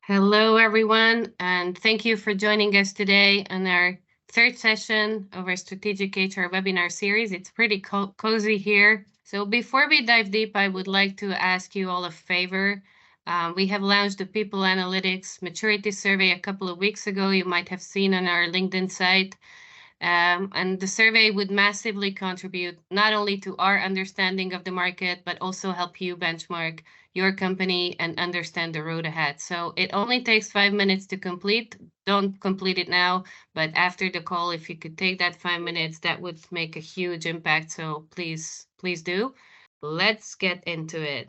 Hello, everyone, and thank you for joining us today on our third session of our Strategic HR webinar series. It's pretty cozy here. So before we dive deep, I would like to ask you all a favor. We have launched the People Analytics Maturity Survey a couple of weeks ago. You might have seen on our LinkedIn site. And the survey would massively contribute not only to our understanding of the market, but also help you benchmark your company and understand the road ahead. So it only takes 5 minutes to complete. Don't complete it now, but after the call, if you could take that 5 minutes, that would make a huge impact. So please do. Let's get into it.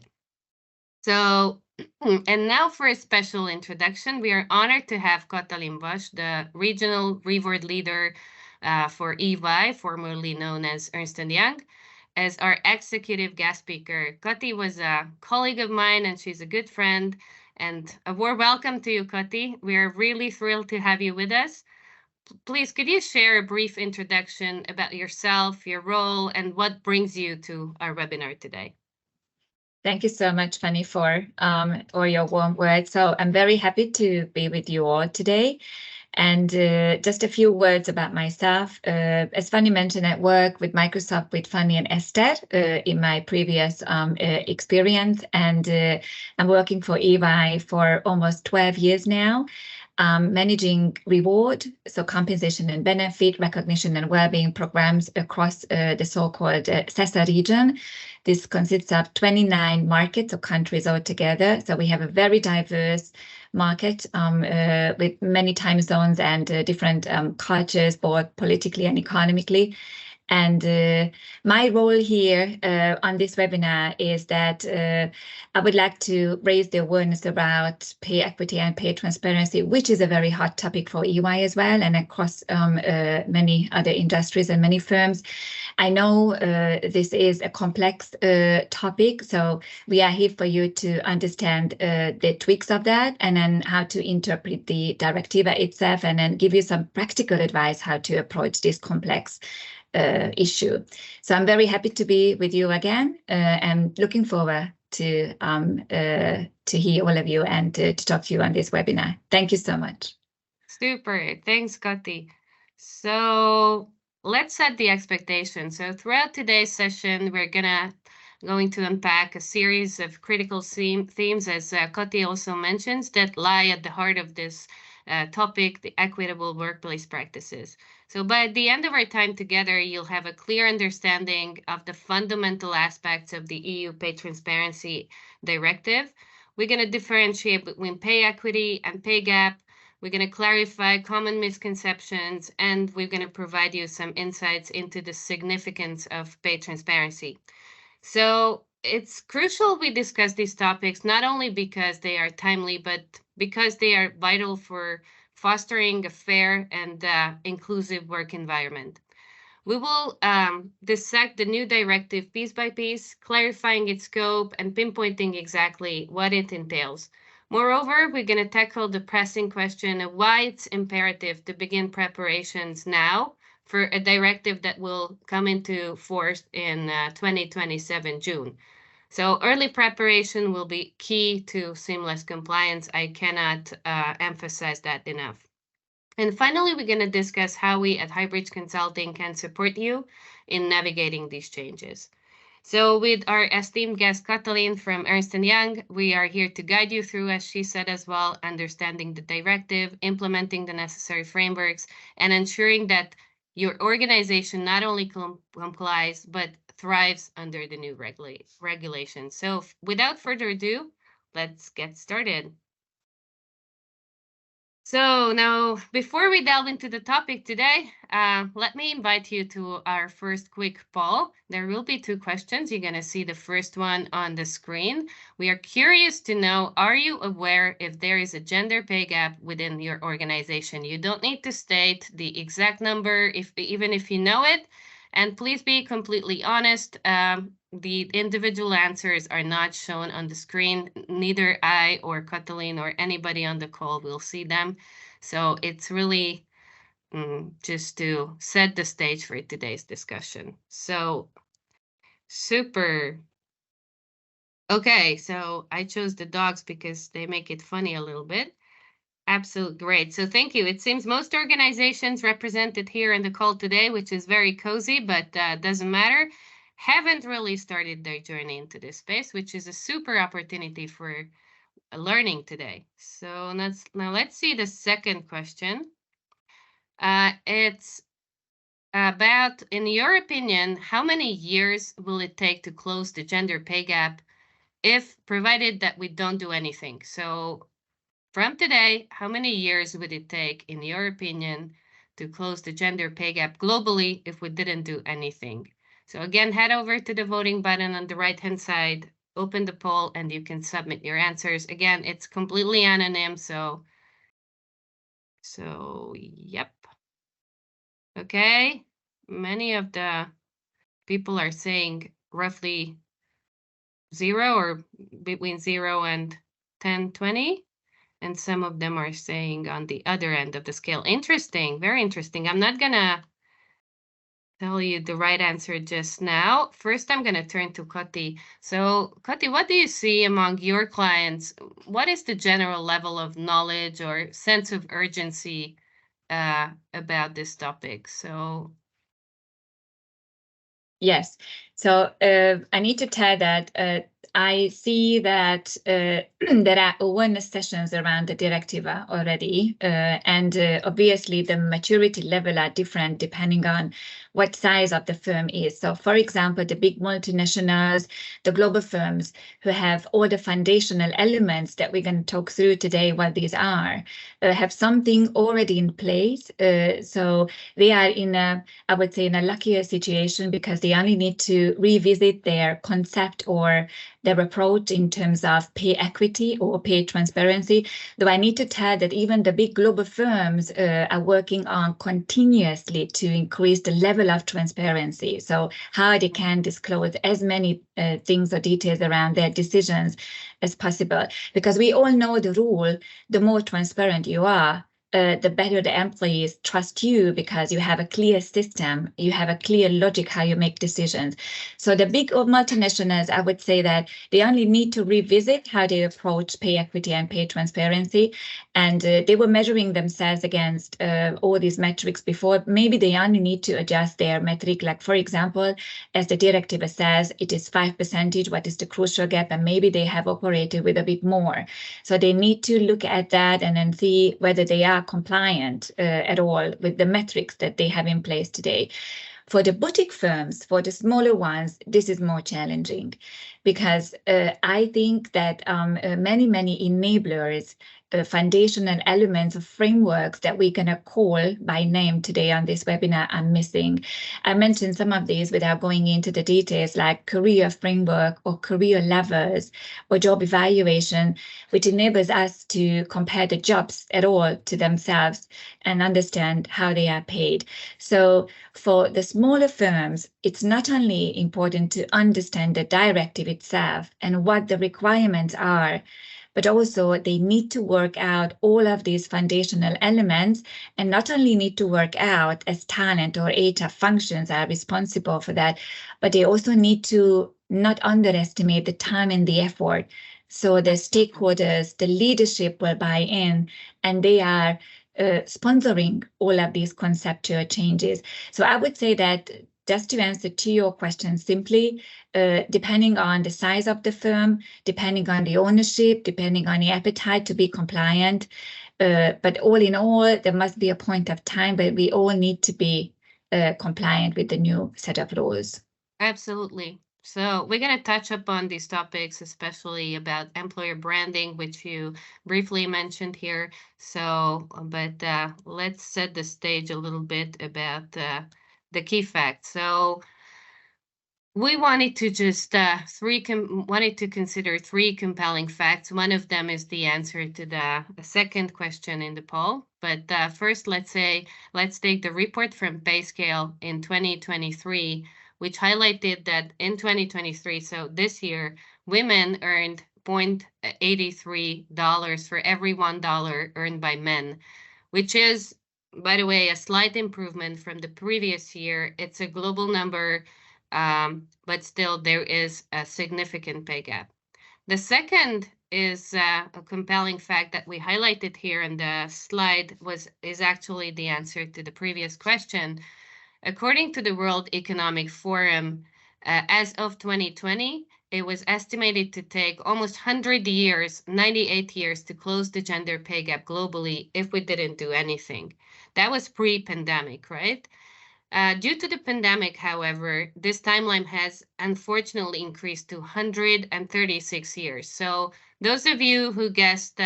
So, and now for a special introduction, we are honored to have Katalin Bosch, the regional reward leader for EY, formerly known as Ernst & Young, as our executive guest speaker. Kati was a colleague of mine and she's a good friend. And a warm welcome to you, Kati. We are really thrilled to have you with us. Please, could you share a brief introduction about yourself, your role, and what brings you to our webinar today? Thank you so much, Fanny, for all your warm words. So I'm very happy to be with you all today. And just a few words about myself. As Fanny mentioned, I work with Microsoft with Fanny and Esther in my previous experience. And I'm working for EY for almost 12 years now. Managing reward, so compensation and benefit, recognition and well-being programs across the so-called CESA region. This consists of 29 markets or countries altogether. So we have a very diverse market with many time zones and different cultures, both politically and economically. And my role here on this webinar is that I would like to raise the awareness about pay equity and pay transparency, which is a very hot topic for EY as well, and across many other industries and many firms. I know this is a complex topic, so we are here for you to understand the tweaks of that and then how to interpret the directive itself and then give you some practical advice how to approach this complex issue. So I'm very happy to be with you again and looking forward to hear all of you and to talk to you on this webinar. Thank you so much. Super. Thanks, Kati. So let's set the expectation. So throughout today's session, we're going to unpack a series of critical themes, as Kati also mentions, that lie at the heart of this topic, the equitable workplace practices. So by the end of our time together, you'll have a clear understanding of the fundamental aspects of the EU Pay Transparency Directive. We're going to differentiate between pay equity and pay gap. We're going to clarify common misconceptions, and we're going to provide you some insights into the significance of pay transparency. So it's crucial we discuss these topics, not only because they are timely, but because they are vital for fostering a fair and inclusive work environment. We will dissect the new directive piece by piece, clarifying its scope and pinpointing exactly what it entails. Moreover, we're going to tackle the pressing question of why it's imperative to begin preparations now for a directive that will come into force in 2027 June. So early preparation will be key to seamless compliance. I cannot emphasize that enough. And finally, we're going to discuss how we at Highbridge Consulting can support you in navigating these changes. So with our esteemed guest, Katalin from Ernst & Young, we are here to guide you through, as she said as well, understanding the directive, implementing the necessary frameworks, and ensuring that your organization not only complies, but thrives under the new regulations. So without further ado, let's get started. So now, before we delve into the topic today, let me invite you to our first quick poll. There will be 2 questions. You're going to see the first one on the screen. We are curious to know, are you aware if there is a gender pay gap within your organization? You don't need to state the exact number, even if you know it. And please be completely honest. The individual answers are not shown on the screen. Neither I or Katalin or anybody on the call will see them. So it's really just to set the stage for today's discussion. So super. Okay, so I chose the dogs because they make it funny a little bit. Absolutely great. So thank you. It seems most organizations represented here in the call today, which is very cozy, but doesn't matter, haven't really started their journey into this space, which is a super opportunity for learning today. So let's see the second question. It's about, in your opinion, how many years will it take to close the gender pay gap if provided that we don't do anything? So from today, how many years would it take, in your opinion, to close the gender pay gap globally if we didn't do anything? So again, head over to the voting button on the right-hand side, open the poll, and you can submit your answers. Again, it's completely anonym, so yep. Okay, many of the people are saying roughly 0 or between 0 and 10, 20. And some of them are saying on the other end of the scale. Interesting, very interesting. I'm not gonna tell you the right answer just now. First, I'm gonna turn to Kati. So, Kati, what do you see among your clients? What is the general level of knowledge or sense of urgency about this topic? So, Yes. So I need to tell that I see that there are awareness sessions around the directive already, and obviously the maturity level are different depending on what size of the firm is. So, for example, the big multinationals, the global firms who have all the foundational elements that we're going to talk through today, what these are, have something already in place. So they are in a, I would say, in a luckier situation because they only need to revisit their concept or their approach in terms of pay equity or pay transparency. Though I need to tell that even the big global firms are working on continuously to increase the level of transparency. So how they can disclose as many things or details around their decisions as possible. Because we all know the rule, the more transparent you are, the better the employees trust you because you have a clear system, you have a clear logic how you make decisions. So the big multinationals, I would say that they only need to revisit how they approach pay equity and pay transparency. And they were measuring themselves against all these metrics before. Maybe they only need to adjust their metric. Like, for example, as the directive says, it is 5%, what is the crucial gap, and maybe they have operated with a bit more. So they need to look at that and then see whether they are compliant at all with the metrics that they have in place today. For the boutique firms, for the smaller ones, this is more challenging because I think that many enablers, foundational elements of frameworks that we're going to call by name today on this webinar are missing. I mentioned some of these without going into the details, like career framework or career levels or job evaluation, which enables us to compare the jobs at all to themselves and understand how they are paid. So for the smaller firms, it's not only important to understand the directive itself and what the requirements are, but also they need to work out all of these foundational elements and not only need to work out as talent or HR functions are responsible for that, but they also need to not underestimate the time and the effort. So the stakeholders, the leadership will buy in, and they are sponsoring all of these conceptual changes. So I would say that just to answer to your question simply, depending on the size of the firm, depending on the ownership, depending on the appetite to be compliant, but all in all, there must be a point of time where we all need to be compliant with the new set of rules. absolutely. So we're going to touch upon these topics, especially about employer branding, which you briefly mentioned here. So, but let's set the stage a little bit about the key facts. So we wanted to just wanted to consider 3 compelling facts. One of them is the answer to the second question in the poll. But first, let's take the report from PayScale in 2023, which highlighted that in 2023, so this year, women earned $0.83 for every $1 earned by men, which is, by the way, a slight improvement from the previous year. It's a global number, but still there is a significant pay gap. The second is a compelling fact that we highlighted here in the slide is actually the answer to the previous question. According to the World Economic Forum, as of 2020, it was estimated to take almost 100 years, 98 years, to close the gender pay gap globally if we didn't do anything. That was pre-pandemic, right? Due to the pandemic, however, this timeline has unfortunately increased to 136 years. So those of you who guessed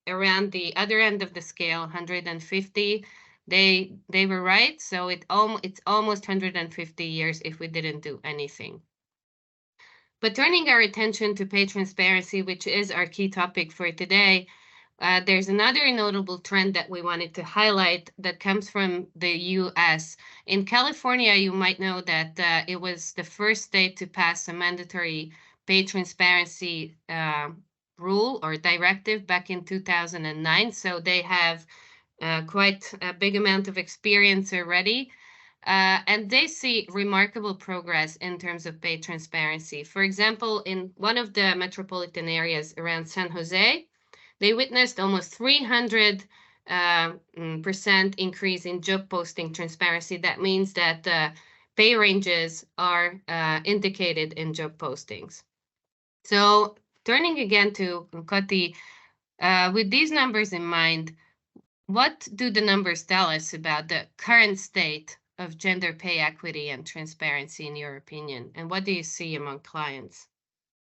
around the other end of the scale, 150, they were right. So it's almost 150 years if we didn't do anything. But turning our attention to pay transparency, which is our key topic for today, there's another notable trend that we wanted to highlight that comes from the US. In California, you might know that it was the first state to pass a mandatory pay transparency rule or directive back in 2009. So they have quite a big amount of experience already. And they see remarkable progress in terms of pay transparency. For example, in one of the metropolitan areas around San Jose, they witnessed almost 300% increase in job posting transparency. That means that pay ranges are indicated in job postings. So turning again to Kati, with these numbers in mind, what do the numbers tell us about the current state of gender pay equity and transparency in your opinion? And what do you see among clients?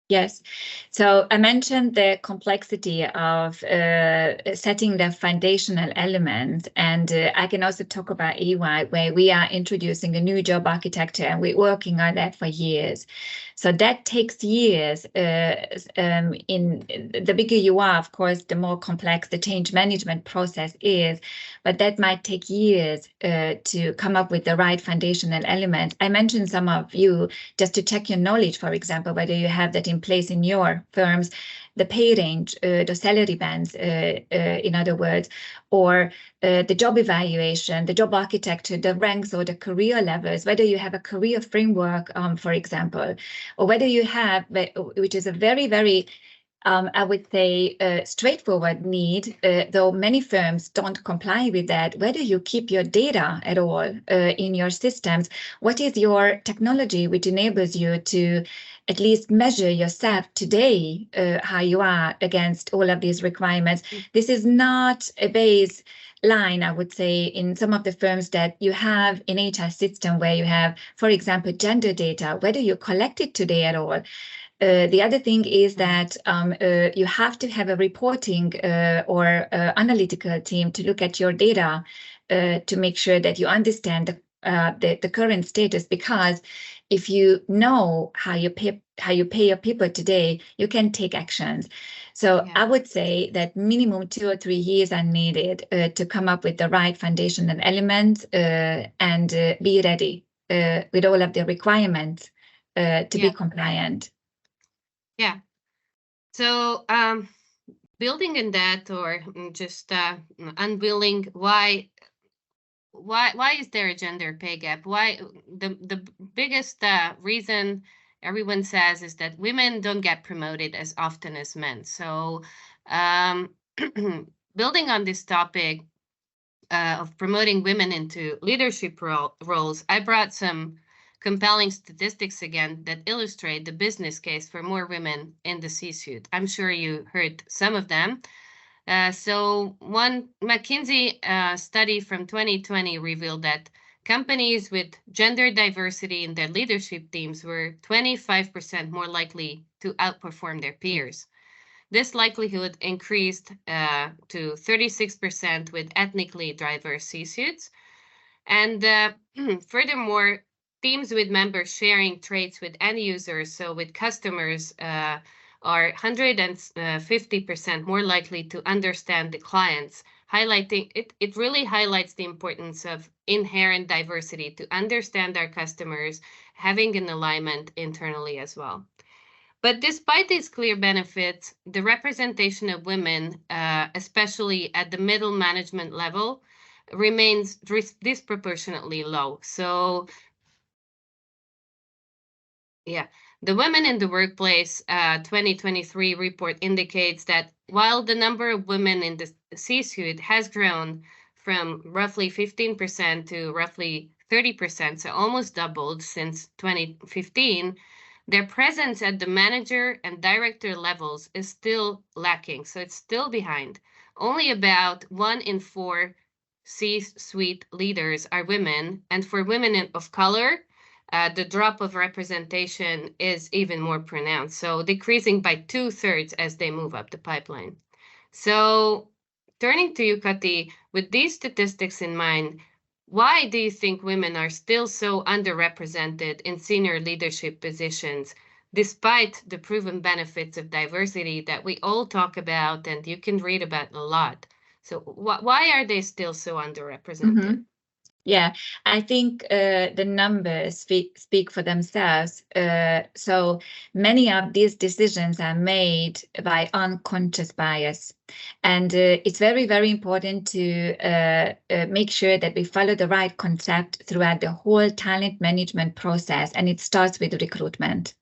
Yes. So I mentioned the complexity of setting the foundational elements, and I can also talk about EY, where we are introducing a new job architecture, and we're working on that for years. So that takes years. In the bigger you are, of course, the more complex the change management process is, but that might take years to come up with the right foundational elements. I mentioned some of you just to check your knowledge, for example, whether you have that in place in your firms, the pay range, the salary bands, in other words, or the job evaluation, the job architecture, the ranks or the career levels, whether you have a career framework, for example, or whether you have, which is a very, very I would say, straightforward need, though many firms don't comply with that. Whether you keep your data at all in your systems, what is your technology which enables you to at least measure yourself today, how you are against all of these requirements? This is not a base line, I would say, in some of the firms that you have in HR system where you have, for example, gender data, whether you collect it today at all. The other thing is that you have to have a reporting or analytical team to look at your data to make sure that you understand the current status, because if you know how you pay your people today, you can take actions. So I would say that minimum 2 or 3 years are needed to come up with the right foundational elements and be ready with all of the requirements to be compliant. Yeah. So building in that, or just unveiling why is there a gender pay gap? Why the biggest reason everyone says is that women don't get promoted as often as men. So building on this topic of promoting women into leadership roles, I brought some compelling statistics again that illustrate the business case for more women in the C-suite. I'm sure you heard some of them. So one McKinsey study from 2020 revealed that companies with gender diversity in their leadership teams were 25% more likely to outperform their peers. This likelihood increased to 36% with ethnically diverse C-suites. And furthermore, teams with members sharing traits with end users, so with customers, are 150% more likely to understand the clients, highlighting it really highlights the importance of inherent diversity to understand our customers, having an alignment internally as well. But despite these clear benefits, the representation of women, especially at the middle management level, remains disproportionately low. So, yeah, The Women in the Workplace 2023 report indicates that while the number of women in the C-suite has grown from roughly 15% to roughly 30%, so almost doubled since 2015, their presence at the manager and director levels is still lacking, so it's still behind. Only about 1 in 4 C-suite leaders are women, and for women of color, the drop of representation is even more pronounced, so decreasing by 2/3 as they move up the pipeline. So, turning to you, Kati, with these statistics in mind, why do you think women are still so underrepresented in senior leadership positions, despite the proven benefits of diversity that we all talk about and you can read about a lot? So, why are they still so underrepresented? Yeah, I think the numbers speak for themselves. So many of these decisions are made by unconscious bias. And it's very, very important to make sure that we follow the right concept throughout the whole talent management process. And it starts with recruitment.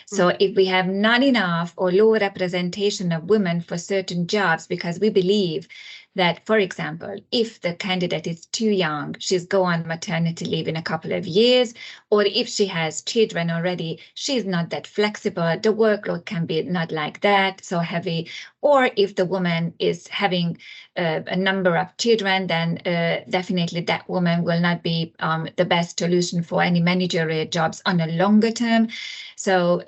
So if we have not enough or low representation of women for certain jobs because we believe that, for example, if the candidate is too young, she's go on maternity leave in a couple of years, or if she has children already, she's not that flexible, the workload can be not like that, so heavy, or if the woman is having a number of children, then definitely that woman will not be the best solution for any managerial jobs on a longer term. So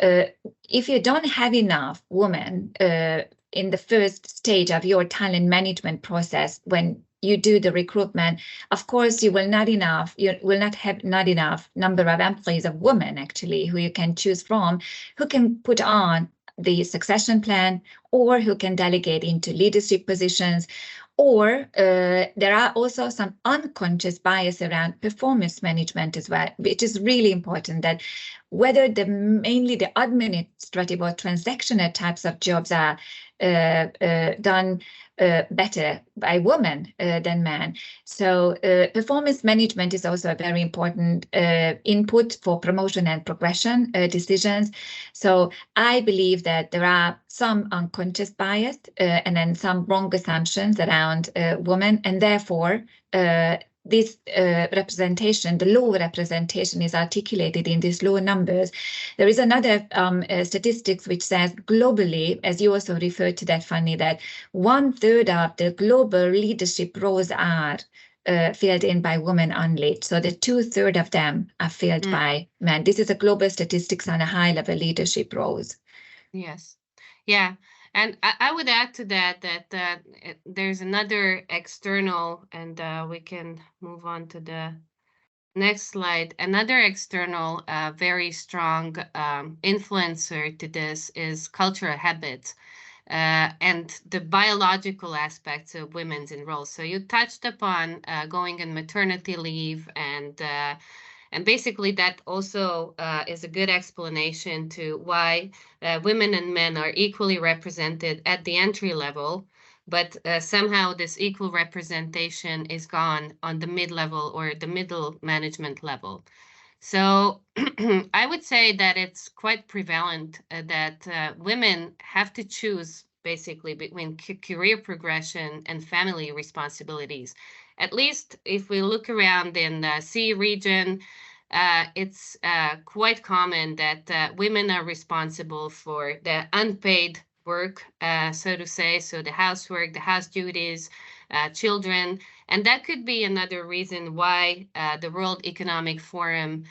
if you don't have enough women in the first stage of your talent management process, when you do the recruitment, of course, you will not have not enough number of employees of women actually who you can choose from, who can put on the succession plan or who can delegate into leadership positions. Or there are also some unconscious bias around performance management as well, which is really important, that whether mainly the administrative or transactional types of jobs are done better by women than men. So performance management is also a very important input for promotion and progression decisions. So I believe that there are some unconscious bias and then some wrong assumptions around women, and therefore this representation, the low representation, is articulated in these low numbers. There is another statistics which says globally, as you also referred to that, Fanny, that 1/3 of the global leadership roles are filled in by women only. So the 2/3 of them are filled by men. This is a global statistics on a high-level leadership roles. Yes. Yeah. And I would add to that there's another external, and we can move on to the next slide. Another external, very strong influencer to this is cultural habits and the biological aspects of women's in roles. So you touched upon going on maternity leave, and basically that also is a good explanation to why women and men are equally represented at the entry level, but somehow this equal representation is gone on the mid-level or the middle management level. So I would say that it's quite prevalent that women have to choose basically between career progression and family responsibilities. At least if we look around in the C region, it's quite common that women are responsible for the unpaid work, so to say, so the housework, the house duties, children, and that could be another reason why the World Economic Forum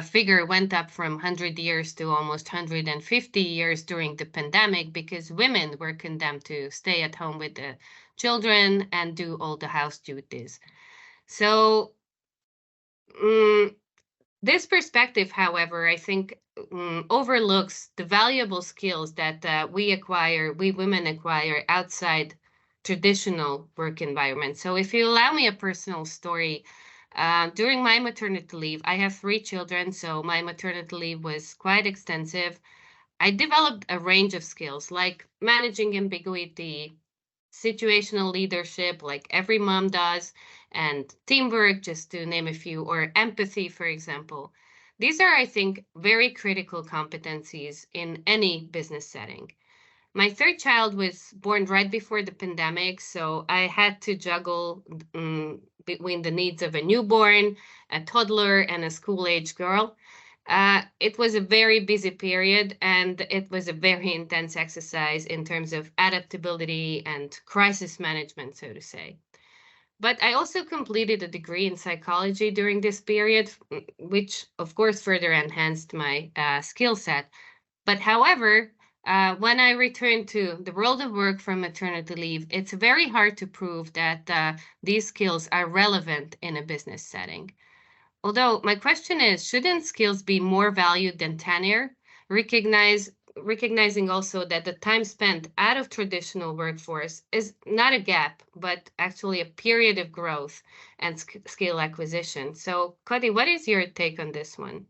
figure went up from 100 years to almost 150 years during the pandemic, because women were condemned to stay at home with the children and do all the house duties. So this perspective, however, I think overlooks the valuable skills that we women acquire outside traditional work environments. So if you allow me a personal story, during my maternity leave, I have 3 children, so my maternity leave was quite extensive. I developed a range of skills like managing ambiguity, situational leadership, like every mom does, and teamwork, just to name a few, or empathy, for example. These are, I think, very critical competencies in any business setting. My third child was born right before the pandemic, so I had to juggle between the needs of a newborn, a toddler, and a school-age girl. It was a very busy period, and it was a very intense exercise in terms of adaptability and crisis management, so to say. But I also completed a degree in psychology during this period, which of course further enhanced my skill set. But however, when I returned to the world of work from maternity leave, it's very hard to prove that these skills are relevant in a business setting. Although my question is, shouldn't skills be more valued than tenure? Recognizing also that the time spent out of traditional workforce is not a gap, but actually a period of growth and skill acquisition. So, Cody, what is your take on this one?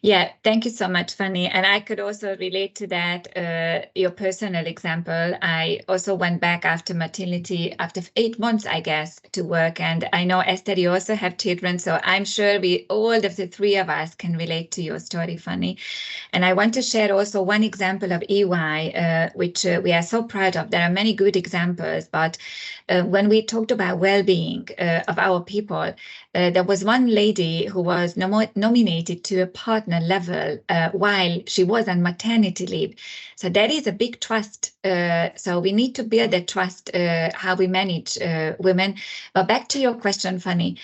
Yeah, thank you so much, Fanny. And I could also relate to that, your personal example. I also went back after maternity, after 8 months, I guess, to work. And I know, Esther, you also have children. So I'm sure all of the three of us can relate to your story, Fanny. And I want to share also one example of EY, which we are so proud of. There are many good examples, but when we talked about well-being of our people, there was one lady who was nominated to a partner level while she was on maternity leave. So that is a big trust. So we need to build that trust, how we manage women. But back to your question, Fanny,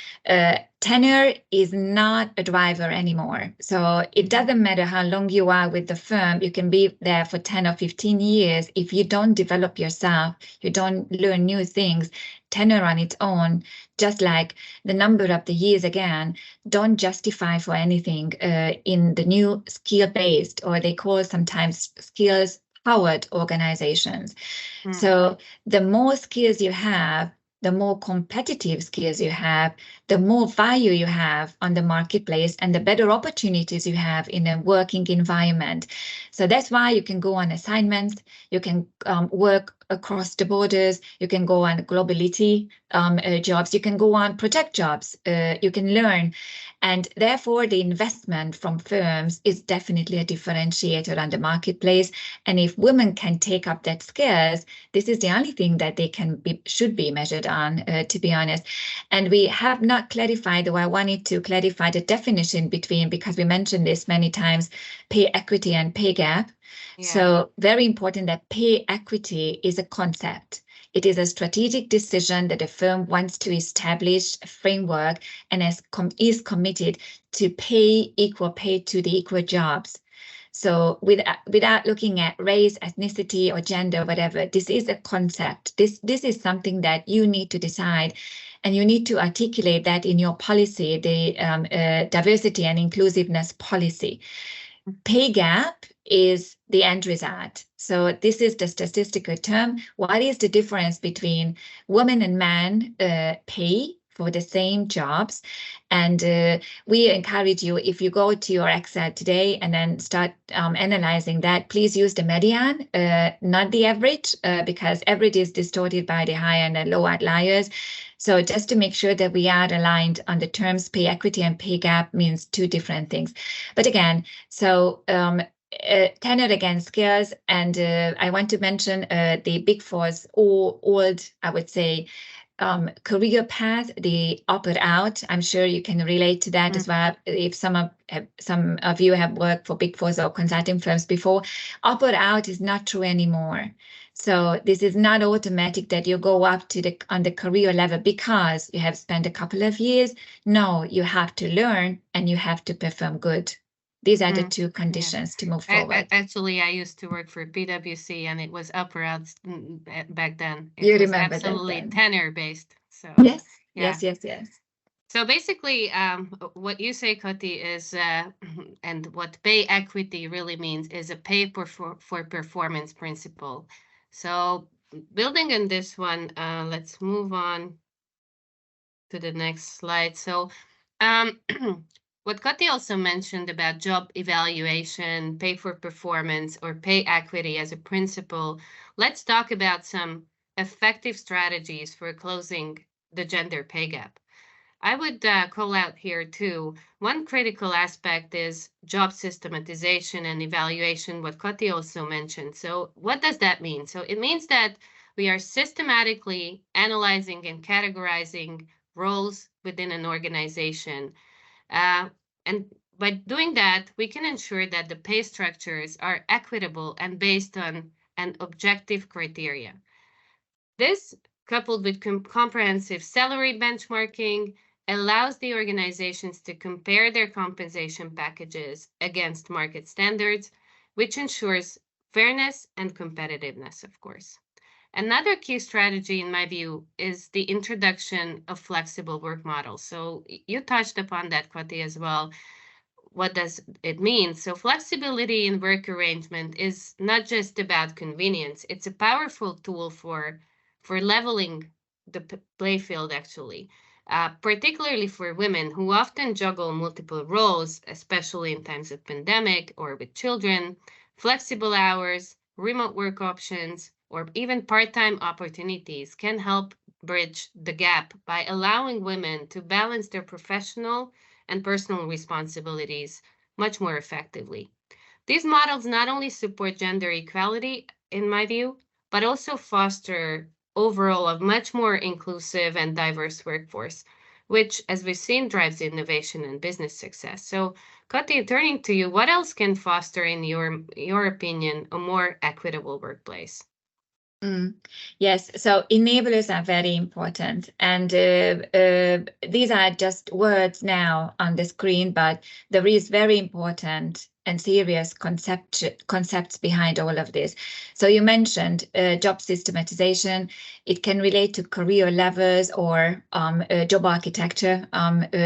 tenure is not a driver anymore. So it doesn't matter how long you are with the firm. You can be there for 10 or 15 years. If you don't develop yourself, you don't learn new things, tenure on its own, just like the number of the years again, don't justify for anything in the new skill-based, or they call sometimes skills-powered organizations. So the more skills you have, the more competitive skills you have, the more value you have on the marketplace, and the better opportunities you have in a working environment. So that's why you can go on assignments, you can work across the borders, you can go on globally jobs, you can go on project jobs, you can learn. And therefore, the investment from firms is definitely a differentiator on the marketplace. And if women can take up that skills, this is the only thing that they should be measured on, to be honest. And we have not clarified, though I wanted to clarify the definition between, because we mentioned this many times, pay equity and pay gap. Yeah. So very important that pay equity is a concept. It is a strategic decision that a firm wants to establish a framework and is committed to pay equal pay to the equal jobs. So without looking at race, ethnicity, or gender, whatever, this is a concept. This is something that you need to decide, and you need to articulate that in your policy, the diversity and inclusiveness policy. Pay gap is the end result. So this is the statistical term. What is the difference between women and men pay for the same jobs? And we encourage you, if you go to your Excel today and then start analyzing that, please use the median, not the average, because average is distorted by the high and the low outliers. So just to make sure that we are aligned on the terms, pay equity and pay gap means two different things. But again, so tenure against skills, and I want to mention the Big Four's old, I would say, career path, the up or out. I'm sure you can relate to that as well. If some of you have worked for Big Fours or consulting firms before, up or out is not true anymore. So this is not automatic that you go up to on the career level because you have spent a couple of years. No, you have to learn and you have to perform good. These are the two conditions to move forward. Actually, I used to work for PwC, and it was up or out back then. It You was remember absolutely that tenure based. So yes, yeah. yes. So basically, what you say, Koti, is, and what pay equity really means, is a pay for performance principle. So building on this one, let's move on to the next slide. So what Kati also mentioned about job evaluation, pay for performance, or pay equity as a principle, let's talk about some effective strategies for closing the gender pay gap. I would call out here too. One critical aspect is job systematization and evaluation, what Kati also mentioned. So, what does that mean? So, it means that we are systematically analyzing and categorizing roles within an organization. Uh, and by doing that, we can ensure that the pay structures are equitable and based on an objective criteria. This, coupled with comprehensive salary benchmarking, allows the organizations to compare their compensation packages against market standards, which ensures fairness and competitiveness, of course. Another key strategy, in my view, is the introduction of flexible work models. So you touched upon that, Kwati, as well. What does it mean? So flexibility in work arrangement is not just about convenience. It's a powerful tool for leveling the playfield, actually, particularly for women who often juggle multiple roles, especially in times of pandemic or with children. Flexible hours, remote work options, or even part-time opportunities can help bridge the gap by allowing women to balance their professional and personal responsibilities much more effectively. These models not only support gender equality, in my view, but also foster overall a much more inclusive and diverse workforce, which, as we've seen, drives innovation and business success. So, Kati, turning to you, what else can foster, in your opinion, a more equitable workplace? Mm. Yes, so enablers are very important. And these are just words now on the screen, but there is very important and serious concepts behind all of this. So you mentioned job systematization. It can relate to career levels or job architecture.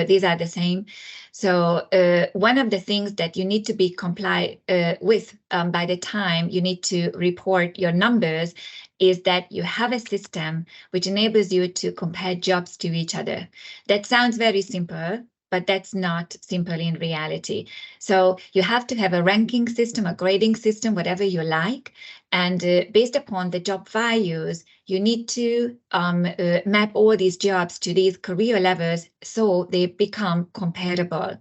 These are the same. So one of the things that you need to be comply with by the time you need to report your numbers is that you have a system which enables you to compare jobs to each other. That sounds very simple, but that's not simple in reality. So you have to have a ranking system, a grading system, whatever you like. And based upon the job values, you need to map all these jobs to these career levels so they become comparable.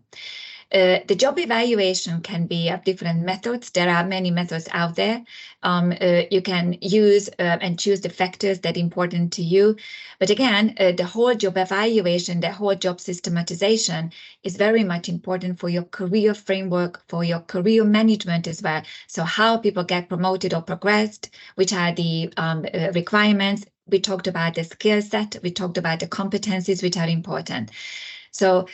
The job evaluation can be of different methods. There are many methods out there. You can use and choose the factors that are important to you. But again, the whole job evaluation, the whole job systematization is very much important for your career framework, for your career management as well. So how people get promoted or progressed, which are the requirements. We talked about the skill set. We talked about the competencies, which are important. So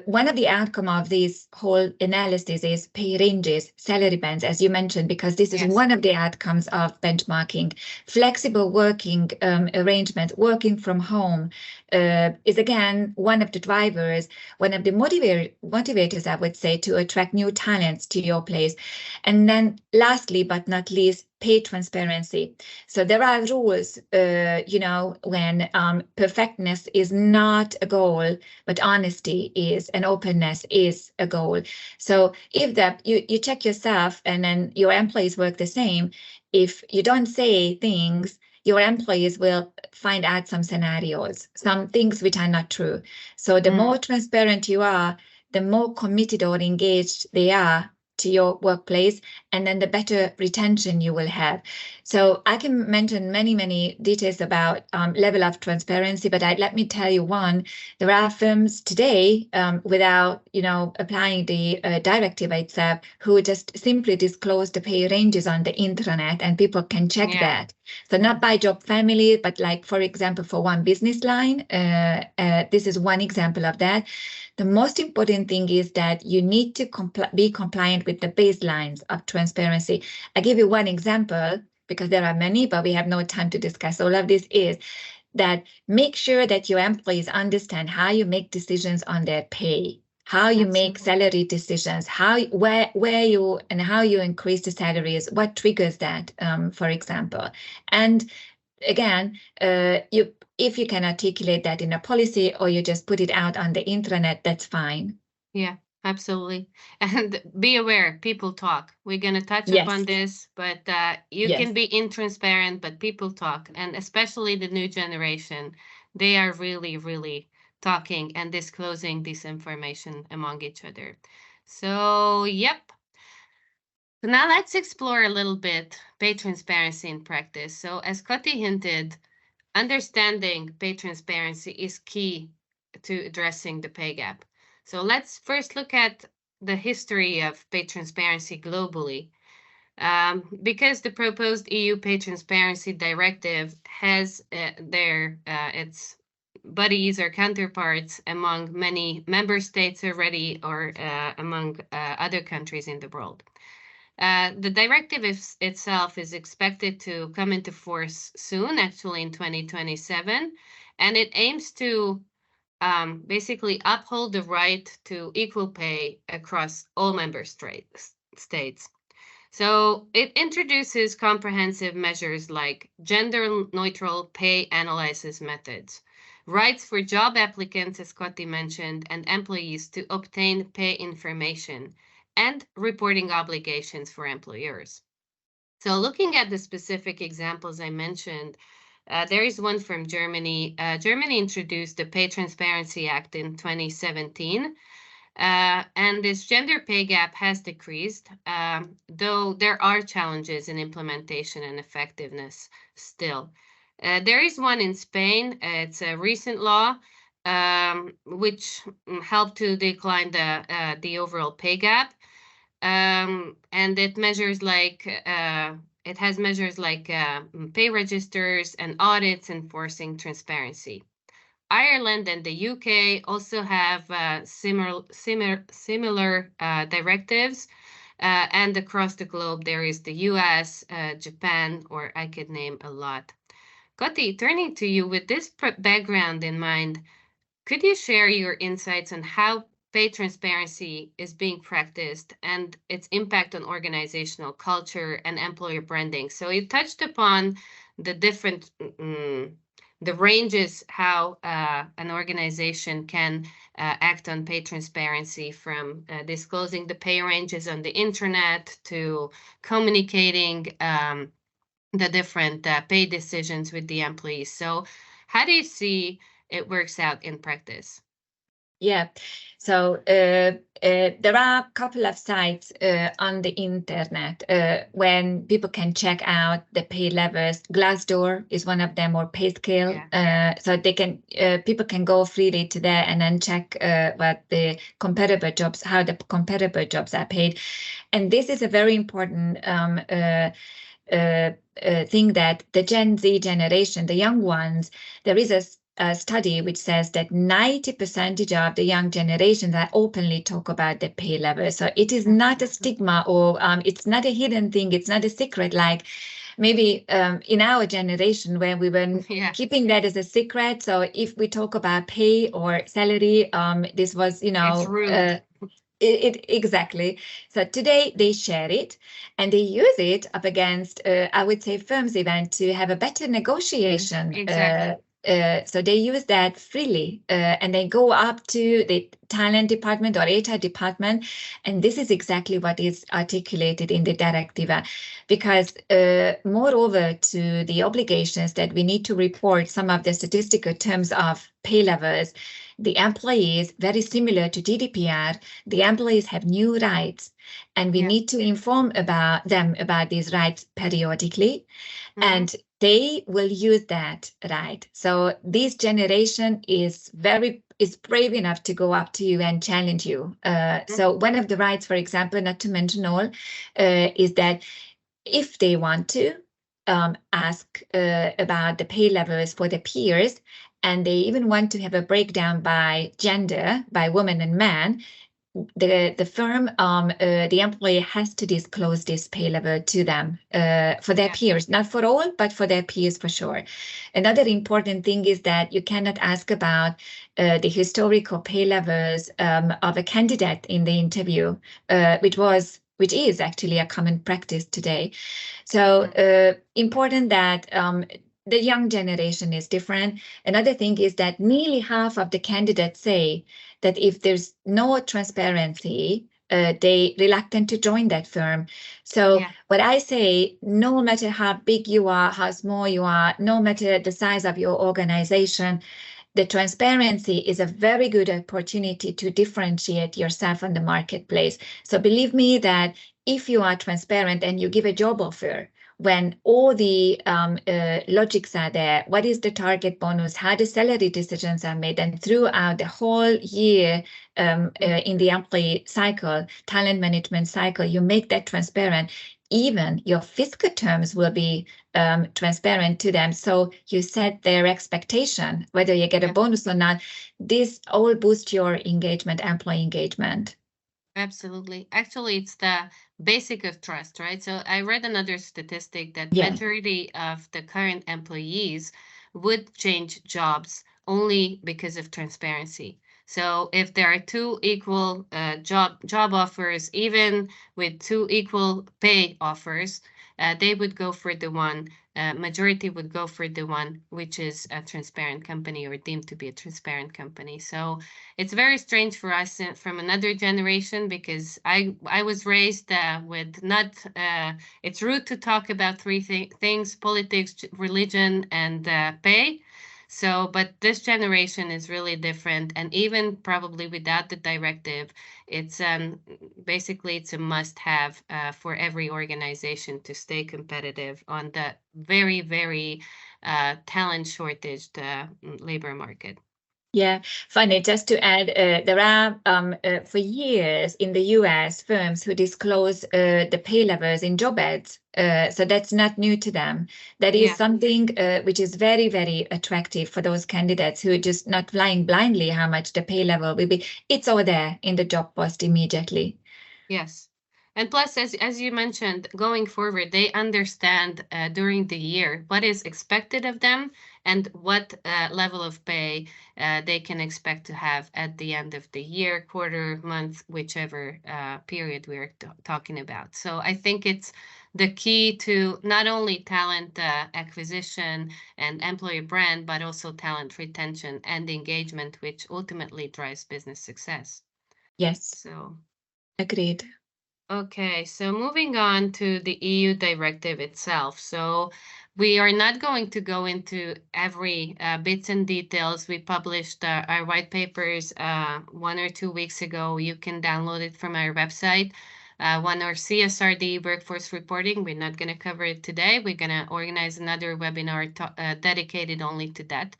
one of the outcome of this whole analysis is pay ranges, salary bands, as you mentioned, because this is one of the outcomes of benchmarking. Flexible working arrangements, working from home is again one of the drivers, one of the motivators, I would say, to attract new talents to your place. And then lastly, but not least, pay transparency. So there are rules, when perfectness is not a goal, but honesty is, and openness is a goal. So if that you check yourself and then your employees work the same, if you don't say things, your employees will find out some scenarios, some things which are not true. So the more transparent you are, the more committed or engaged they are to your workplace, and then the better retention you will have. So I can mention many, many details about level of transparency, but let me tell you one. There are firms today, without applying the directive itself, who just simply disclose the pay ranges on the intranet, and people can check that. So not by job family, but like, for example, for one business line. This is one example of that. The most important thing is that you need to be compliant with the baselines of transparency. I give you one example because there are many, but we have no time to discuss all of this, is that make sure that your employees understand how you make decisions on their pay, how you make salary decisions, where you and how you increase the salaries, what triggers that, for example. And again, if you can articulate that in a policy or you just put it out on the intranet, that's fine. Yeah, absolutely. And be aware, people talk. We're going to touch upon this, but you can be intransparent, but people talk. And especially the new generation, they are really, really talking and disclosing this information among each other. So, yep. So now let's explore a little bit pay transparency in practice. So, as Koti hinted, understanding pay transparency is key to addressing the pay gap. So let's first look at the history of pay transparency globally. Because the proposed EU Pay Transparency Directive has its buddies or counterparts among many member states already, or among other countries in the world. The directive itself is expected to come into force soon, actually in 2027, and it aims to basically uphold the right to equal pay across all member states. So it introduces comprehensive measures like gender-neutral pay analysis methods, rights for job applicants, as Scotty mentioned, and employees to obtain pay information, and reporting obligations for employers. So looking at the specific examples I mentioned, there is one from Germany. Germany introduced the Pay Transparency Act in 2017. And this gender pay gap has decreased, though there are challenges in implementation and effectiveness still. There is one in Spain. It's a recent law which helped to decline the overall pay gap, and it has measures like pay registers and audits enforcing transparency. Ireland and the UK also have similar directives, and across the globe there is the US, Japan, or I could name a lot. Koti, turning to you with this background in mind, could you share your insights on how pay transparency is being practiced and its impact on organizational culture and employer branding? So you touched upon the different the ranges how an organization can act on pay transparency, from disclosing the pay ranges on the internet to communicating the different pay decisions with the employees. So how do you see it works out in practice? Yeah, so there are a couple of sites on the internet when people can check out the pay levels. Glassdoor is one of them, or PayScale. So they can people can go freely to there and then check what the comparable jobs, how the comparable jobs are paid. And this is a very important thing that the Gen Z generation, the young ones, there is a study which says that 90% of the young generation that openly talk about the pay level. So it is not a stigma, or it's not a hidden thing. It's not a secret like maybe in our generation where we were keeping that as a secret. So if we talk about pay or salary, this was, it's rude. Exactly. So today they share it and they use it up against, I would say, firms even to have a better negotiation. Exactly. So they use that freely and they go up to the talent department or HR department. And this is exactly what is articulated in the directive, because moreover to the obligations that we need to report some of the statistical terms of pay levels, the employees, very similar to GDPR, the employees have new rights, and we need to inform them about these rights periodically, and they will use that right. So this generation is brave enough to go up to you and challenge you. So one of the rights, for example, not to mention all, is that if they want to ask about the pay levels for their peers, and they even want to have a breakdown by gender, by women and men, the firm, the employee has to disclose this pay level to them for their peers, not for all, but for their peers for sure. Another important thing is that you cannot ask about the historical pay levels of a candidate in the interview, which is actually a common practice today. So important that the young generation is different. Another thing is that nearly half of the candidates say that if there's no transparency, they reluctant to join that firm. So what I say, no matter how big you are, how small you are, no matter the size of your organization, the transparency is a very good opportunity to differentiate yourself on the marketplace. So believe me that if you are transparent and you give a job offer, when all the logics are there, what is the target bonus, how the salary decisions are made, and throughout the whole year in the employee cycle, talent management cycle, you make that transparent. Even your fiscal terms will be transparent to them. So you set their expectation, whether you get a bonus or not. This all boosts your engagement, employee engagement. Absolutely. Actually, it's the basic of trust, right? So I read another statistic that Yeah. majority of the current employees would change jobs only because of transparency. So if there are two equal job offers, even with two equal pay offers, they would go for the one. Majority would go for the one which is a transparent company or deemed to be a transparent company. So it's very strange for us from another generation because I was raised with not it's rude to talk about three things: politics, religion, and pay. So, but this generation is really different, and even probably without the directive, it's basically it's a must-have for every organization to stay competitive on the very talent shortaged labor market. Yeah, funny. Just to add, there are for years in the US firms who disclose the pay levels in job ads. So that's not new to them. That is Yeah. something which is very attractive for those candidates who are just not flying blindly how much the pay level will be. It's over there in the job post immediately. Yes. And plus, as you mentioned, going forward, they understand during the year what is expected of them and what level of pay they can expect to have at the end of the year, quarter, month, whichever period we're talking about. So I think it's the key to not only talent acquisition and employer brand, but also talent retention and engagement, which ultimately drives business success. Yes, So. agreed. Okay, so moving on to the EU directive itself. So we are not going to go into every bits and details. We published our white papers 1 or 2 weeks ago. You can download it from our website. One our CSRD workforce reporting. We're not going to cover it today. We're going to organize another webinar dedicated only to that.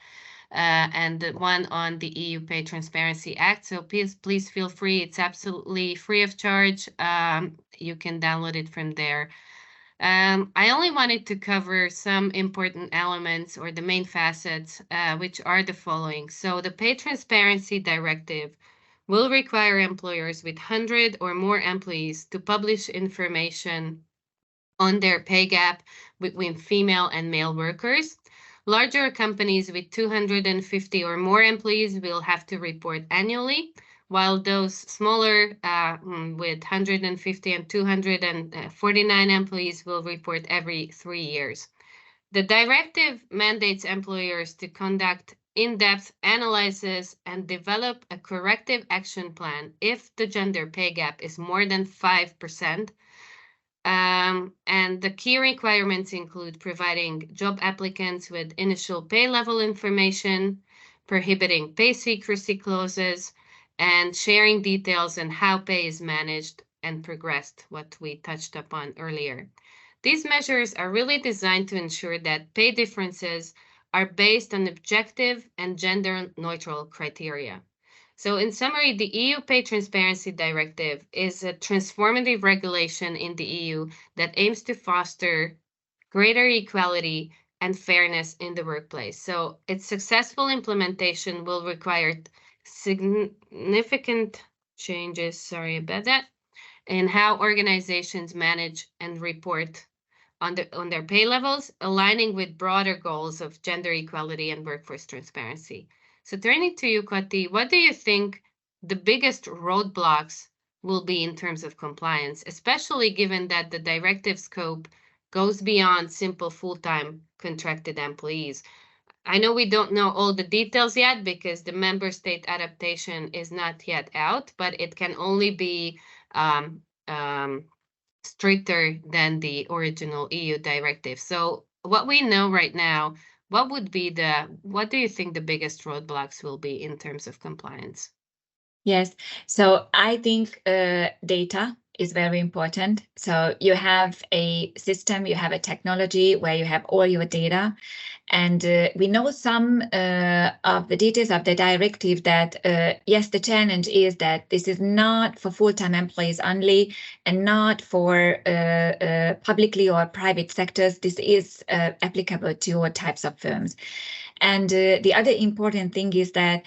And the one on the EU Pay Transparency Act. So please feel free. It's absolutely free of charge. You can download it from there. I only wanted to cover some important elements or the main facets, which are the following. So the Pay Transparency Directive will require employers with 100 or more employees to publish information on their pay gap between female and male workers. Larger companies with 250 or more employees will have to report annually, while those smaller with 150 and 249 employees will report every 3 years. The directive mandates employers to conduct in-depth analysis and develop a corrective action plan if the gender pay gap is more than 5%. And the key requirements include providing job applicants with initial pay level information, prohibiting pay secrecy clauses, and sharing details on how pay is managed and progressed, what we touched upon earlier. These measures are really designed to ensure that pay differences are based on objective and gender neutral criteria. So in summary, the EU Pay Transparency Directive is a transformative regulation in the EU that aims to foster greater equality and fairness in the workplace. So its successful implementation will require significant changes, sorry about that, in how organizations manage and report on their pay levels, aligning with broader goals of gender equality and workforce transparency. So turning to you, Kwati, what do you think the biggest roadblocks will be in terms of compliance, especially given that the directive scope goes beyond simple full-time contracted employees? I know we don't know all the details yet because the member state adaptation is not yet out, but it can only be um, um, stricter than the original EU directive. So what we know right now, what do you think the biggest roadblocks will be in terms of compliance? Yes. So I think data is very important. So you have a system, you have a technology where you have all your data. And we know some of the details of the directive that, yes, the challenge is that this is not for full-time employees only and not for publicly or private sectors. This is applicable to all types of firms. And the other important thing is that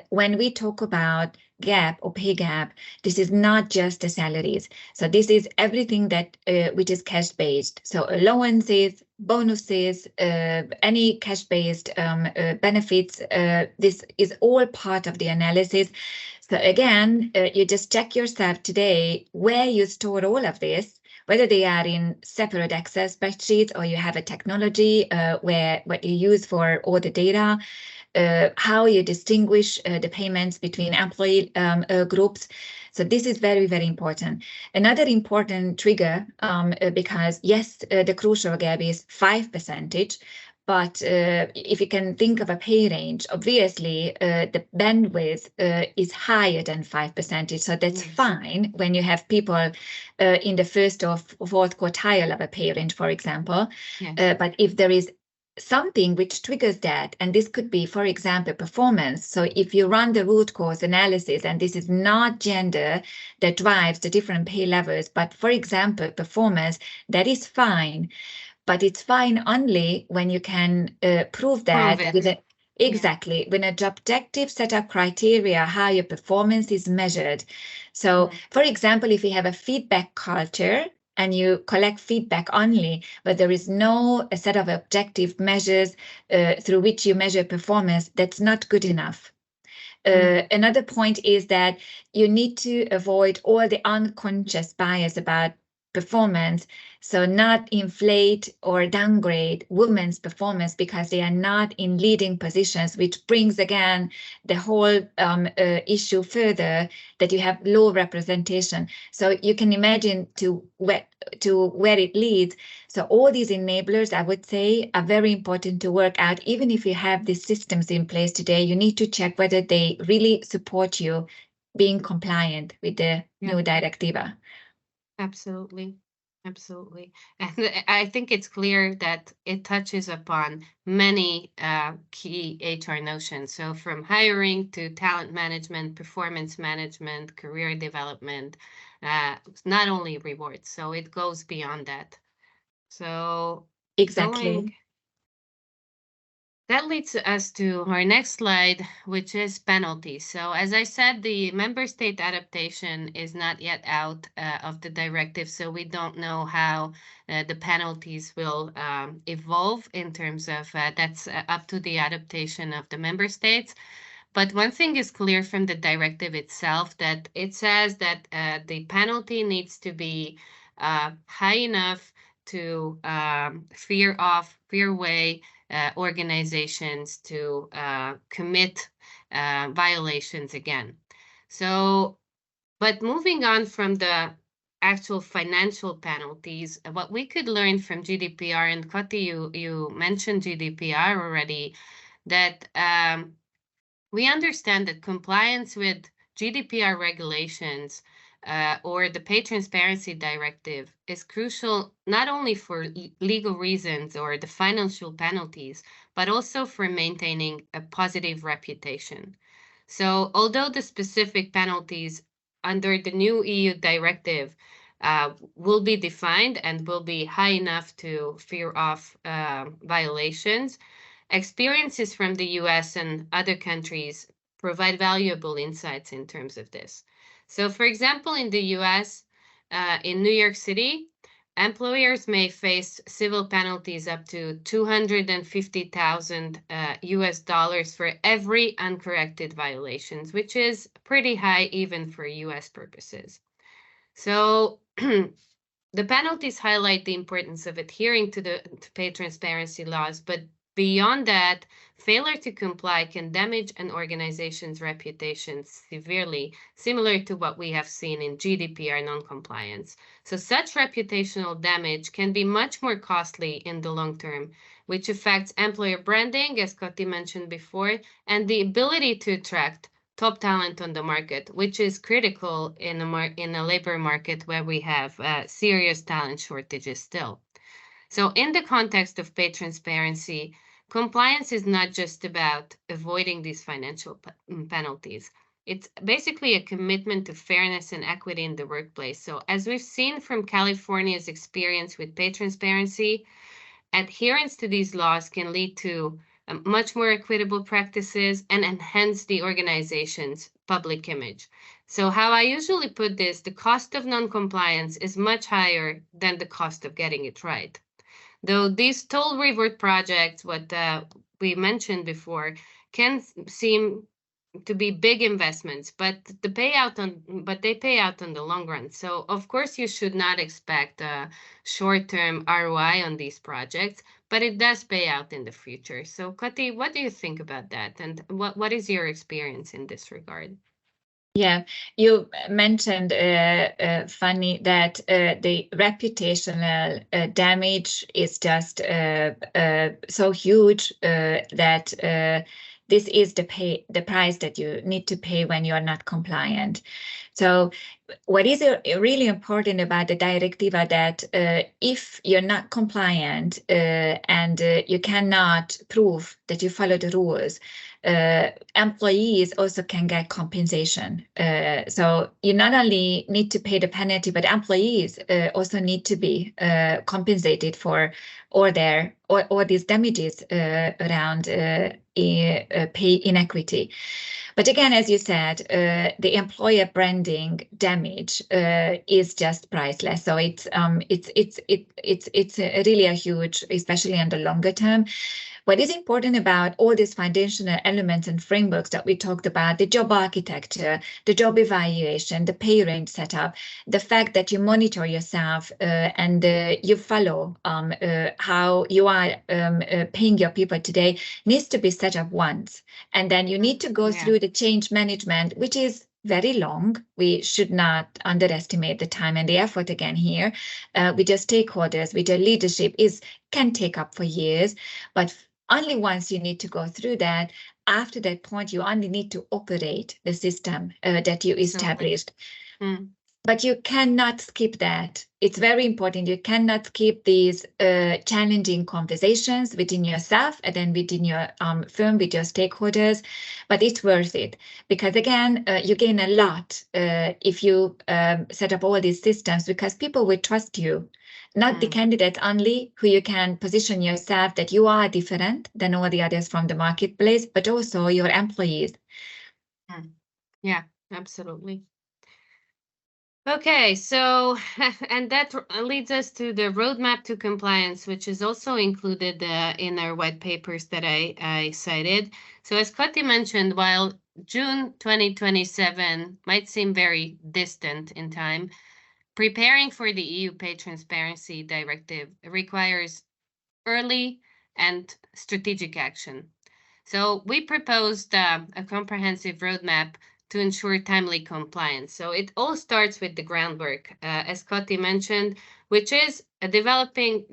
when we talk about gap or pay gap, this is not just the salaries. So this is everything that which is cash based. So allowances, bonuses, any cash based benefits. This is all part of the analysis. So again, you just check yourself today where you store all of this, whether they are in separate Excel spreadsheets or you have a technology where what you use for all the data, how you distinguish the payments between employee groups. So this is very, very important. Another important trigger, because yes, the crucial gap is 5%, but if you can think of a pay range, obviously the bandwidth is higher than 5%. So that's Yes. fine when you have people in the first or fourth quartile of a pay range, for example. Yes. But if there is something which triggers that, and this could be, for example, performance. So if you run the root cause analysis, and this is not gender that drives the different pay levels, but for example, performance, that is fine. But it's fine only when you can prove Prove that with it. exactly with an objective set of criteria how your performance is measured. So, Yeah. for example, if you have a feedback culture and you collect feedback only, but there is no a set of objective measures through which you measure performance, that's not good enough. Another point is that you need to avoid all the unconscious bias about performance. So not inflate or downgrade women's performance because they are not in leading positions, which brings again the whole issue further that you have low representation. So you can imagine to where it leads. So all these enablers, I would say, are very important to work out. Even if you have these systems in place today, you need to check whether they really support you being compliant with the Yeah. new directiva. Absolutely. Absolutely. And I think it's clear that it touches upon many key HR notions. So from hiring to talent management, performance management, career development, not only rewards. So it goes beyond that. So going Exactly. That leads us to our next slide, which is penalties. So, as I said, the member state adaptation is not yet out of the directive, so we don't know how the penalties will evolve in terms of that's up to the adaptation of the member states. But one thing is clear from the directive itself that it says that the penalty needs to be high enough to fear way organizations to commit violations again. So, but moving on from the actual financial penalties, what we could learn from GDPR, and Kati, you mentioned GDPR already, that we understand that compliance with GDPR regulations or the Pay Transparency Directive is crucial not only for legal reasons or the financial penalties, but also for maintaining a positive reputation. So, although the specific penalties under the new EU directive will be defined and will be high enough to fear off violations, experiences from the US and other countries provide valuable insights in terms of this. So, for example, in the US, in New York City, employers may face civil penalties up to 250,000 US dollars for every uncorrected violations, which is pretty high even for US purposes. So, the penalties highlight the importance of adhering to the pay transparency laws, but Beyond that, failure to comply can damage an organization's reputation severely, similar to what we have seen in GDPR non-compliance. So such reputational damage can be much more costly in the long term, which affects employer branding, as Koti mentioned before, and the ability to attract top talent on the market, which is critical in a labor market where we have serious talent shortages still. So in the context of pay transparency, compliance is not just about avoiding these financial penalties. It's basically a commitment to fairness and equity in the workplace. So as we've seen from California's experience with pay transparency, adherence to these laws can lead to much more equitable practices and enhance the organization's public image. So how I usually put this, the cost of non-compliance is much higher than the cost of getting it right. Though these toll reward projects, what we mentioned before, can seem to be big investments, but they pay out on the long run. So of course you should not expect a short-term ROI on these projects, but it does pay out in the future. So Kati, what do you think about that? And what is your experience in this regard? Yeah, you mentioned, Fanny, that the reputational damage is just so huge that this is the price that you need to pay when you are not compliant. So what is really important about the directive are that if you're not compliant and you cannot prove that you follow the rules, employees also can get compensation. So you not only need to pay the penalty, but employees also need to be compensated for all these damages around pay inequity. But again, as you said, the employer branding damage is just priceless. So it's really a huge, especially on the longer term. What is important about all these foundational elements and frameworks that we talked about, the job architecture, the job evaluation, the pay range setup, the fact that you monitor yourself and you follow how you are paying your people today needs to be set up once. And then you need to go through the change management, which is very long. We should not underestimate the time and the effort again here. With your stakeholders, with your leadership can take up for years, but only once you need to go through that. After that point, you only need to operate the system that you established. But you cannot skip that. It's very important. You cannot skip these challenging conversations within yourself and then within your firm with your stakeholders. But it's worth it because, again, you gain a lot if you set up all these systems because people will trust you. Not the candidate only, who you can position yourself that you are different than all the others from the marketplace, but also your employees. Yeah, absolutely. Okay, so, and that leads us to the roadmap to compliance, which is also included in our white papers that I cited. So as Kati mentioned, while June 2027 might seem very distant in time, preparing for the EU Pay Transparency Directive requires early and strategic action. So we proposed a comprehensive roadmap to ensure timely compliance. So it all starts with the groundwork, as Koti mentioned, which is developing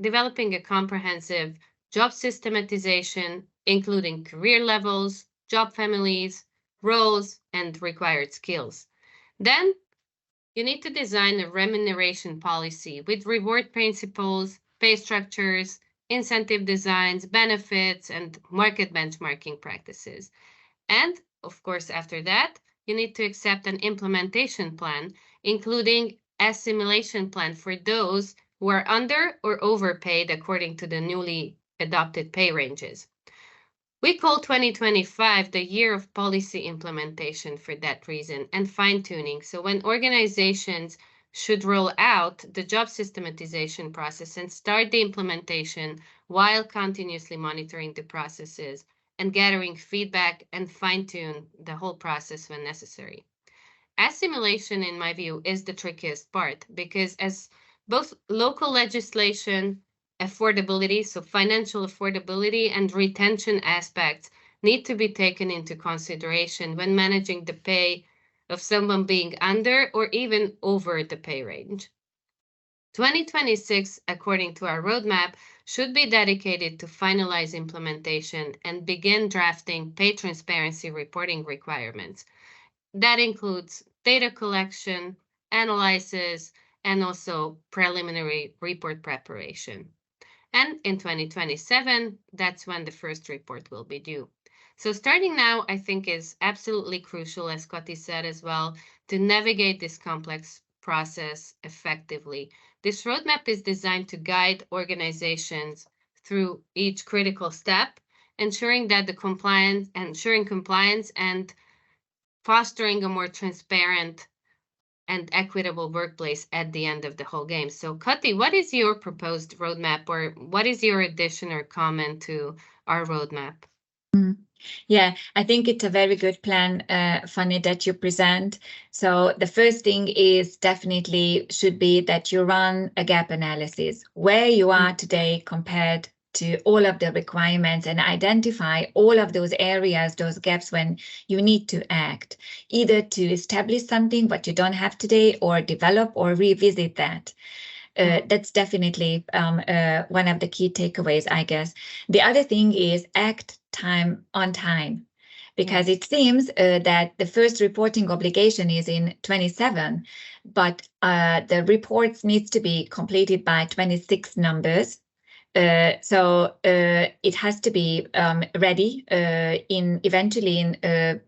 a comprehensive job systematization, including career levels, job families, roles, and required skills. Then you need to design a remuneration policy with reward principles, pay structures, incentive designs, benefits, and market benchmarking practices. And of course, after that, you need to accept an implementation plan, including assimilation plan for those who are under or overpaid according to the newly adopted pay ranges. We call 2025 the year of policy implementation for that reason and fine-tuning. So when organizations should roll out the job systematization process and start the implementation while continuously monitoring the processes and gathering feedback and fine-tune the whole process when necessary. Assimilation, in my view, is the trickiest part because as both local legislation affordability, so financial affordability and retention aspects need to be taken into consideration when managing the pay of someone being under or even over the pay range. 2026, according to our roadmap, should be dedicated to finalize implementation and begin drafting pay transparency reporting requirements. That includes data collection, analysis, and also preliminary report preparation. And in 2027, that's when the first report will be due. So starting now, I think, is absolutely crucial, as Kati said as well, to navigate this complex process effectively. This roadmap is designed to guide organizations through each critical step, ensuring compliance and fostering a more transparent and equitable workplace at the end of the whole game. So, Kati, what is your proposed roadmap, or what is your addition or comment to our roadmap? Yeah, I think it's a very good plan, Fanny, that you present. So the first thing is definitely should be that you run a gap analysis, where you are today compared to all of the requirements, and identify all of those areas, those gaps when you need to act, either to establish something what you don't have today, or develop or revisit that. That's definitely one of the key takeaways, I guess. The other thing is act on time, because it seems that the first reporting obligation is in 27, but the reports needs to be completed by 26 numbers. So it has to be ready eventually in